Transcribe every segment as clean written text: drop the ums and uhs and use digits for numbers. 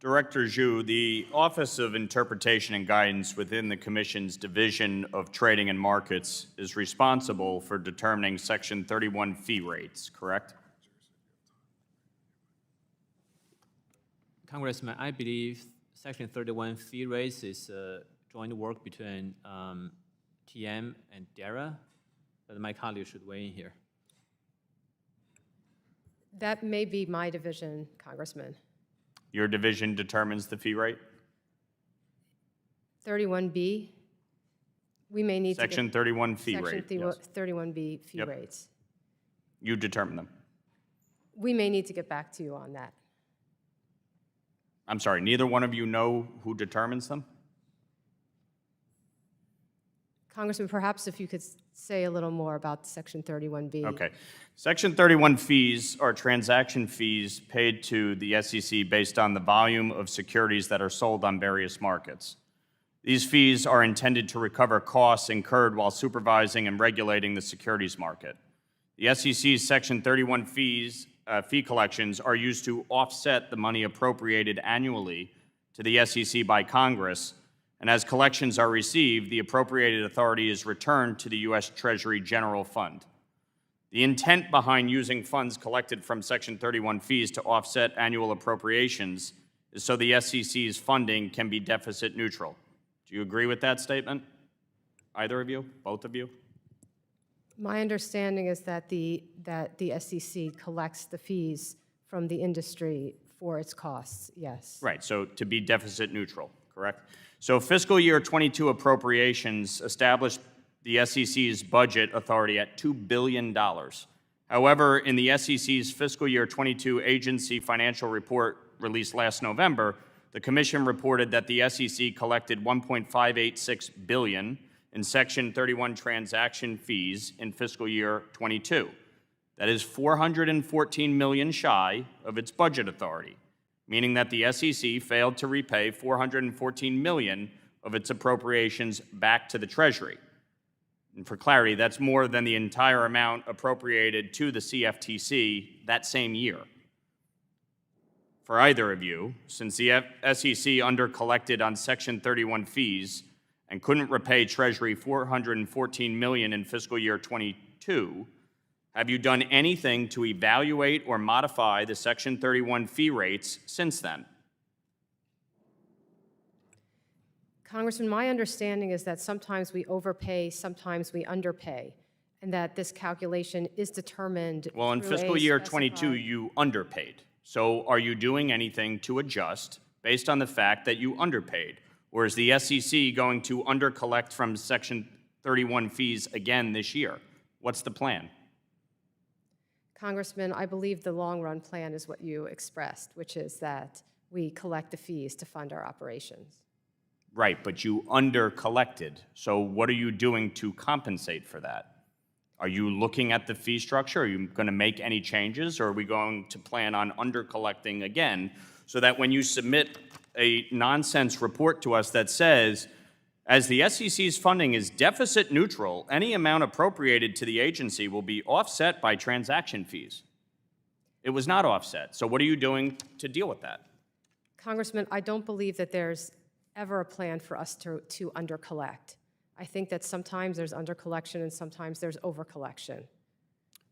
Director Zhu, the Office of Interpretation and Guidance within the Commission's Division of Trading and Markets is responsible for determining Section 31 fee rates, correct? Congressman, I believe Section 31 fee rates is joint work between TM and DARA, but my colleague should weigh in here. That may be my division, Congressman. Your division determines the fee rate? 31B, we may need Section 31 fee rate. Section Yes. 31B fee Yep. rates. You determine them. We may need to get back to you on that. I'm sorry, neither one of you know who determines them? Congressman, perhaps if you could say a little more about Section 31B. Okay. Section 31 fees are transaction fees paid to the SEC based on the volume of securities that are sold on various markets. These fees are intended to recover costs incurred while supervising and regulating the securities market. The SEC's Section 31 fee collections are used to offset the money appropriated annually to the SEC by Congress, and as collections are received, the appropriated authority is returned to the U.S. Treasury General Fund. The intent behind using funds collected from Section 31 fees to offset annual appropriations is so the SEC's funding can be deficit neutral. Do you agree with that statement? Either of you? Both of you? My understanding is that the SEC collects the fees from the industry for its costs, yes. Right, so to be deficit neutral, correct? So fiscal year 22 appropriations established the SEC's budget authority at $2 billion. However, in the SEC's fiscal year 22 agency financial report released last November, the Commission reported that the SEC collected $1.586 billion in Section 31 transaction fees in fiscal year 22. That is $414 million shy of its budget authority, meaning that the SEC failed to repay $414 million of its appropriations back to the Treasury. And for clarity, that's more than the entire amount appropriated to the CFTC that same year. For either of you, since the SEC undercollected on Section 31 fees and couldn't repay Treasury $414 million in fiscal year 22, have you done anything to evaluate or modify the Section 31 fee rates since then? Congressman, my understanding is that sometimes we overpay, sometimes we underpay, and that this calculation is determined. Well, in through fiscal a year specified- 22, you underpaid. So are you doing anything to adjust based on the fact that you underpaid? Or is the SEC going to undercollect from Section 31 fees again this year? What's the plan? Congressman, I believe the long-run plan is what you expressed, which is that we collect the fees to fund our operations. Right, but you undercollected. So what are you doing to compensate for that? Are you looking at the fee structure? Are you going to make any changes? Or are we going to plan on undercollecting again so that when you submit a nonsense report to us that says, as the SEC's funding is deficit neutral, any amount appropriated to the agency will be offset by transaction fees? It was not offset. So what are you doing to deal with that? Congressman, I don't believe that there's ever a plan for us to undercollect. I think that sometimes there's undercollection and sometimes there's overcollection.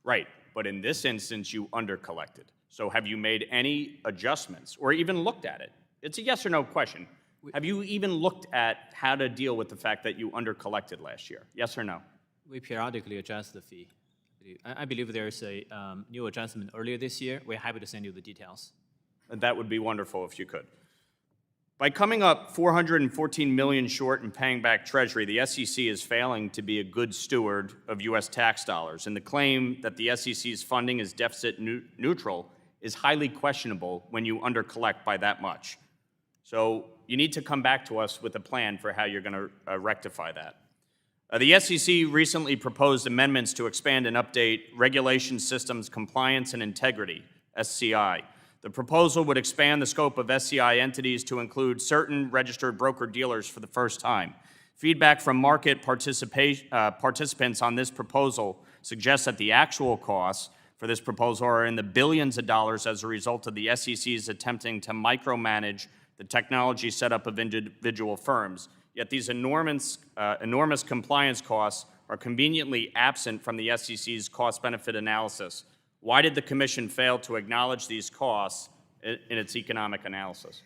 Right, but in this instance, you undercollected. So have you made any adjustments or even looked at it? It's a yes or no question. Have you even looked at how to deal with the fact that you undercollected last year? Yes or no? We periodically adjust the fee. I believe there's a new adjustment earlier this year. We're happy to send you the details. That would be wonderful if you could. By coming up $414 million short and paying back Treasury, the SEC is failing to be a good steward of U.S. tax dollars, and the claim that the SEC's funding is deficit neutral is highly questionable when you undercollect by that much. So you need to come back to us with a plan for how you're going to rectify that. The SEC recently proposed amendments to expand and update Regulation Systems Compliance and Integrity, SCI. The proposal would expand the scope of SCI entities to include certain registered broker-dealers for the first time. Feedback from market participants on this proposal suggests that the actual costs for this proposal are in the billions of dollars as a result of the SEC's attempting to micromanage the technology setup of individual firms. Yet these enormous compliance costs are conveniently absent from the SEC's cost-benefit analysis. Why did the Commission fail to acknowledge these costs in its economic analysis?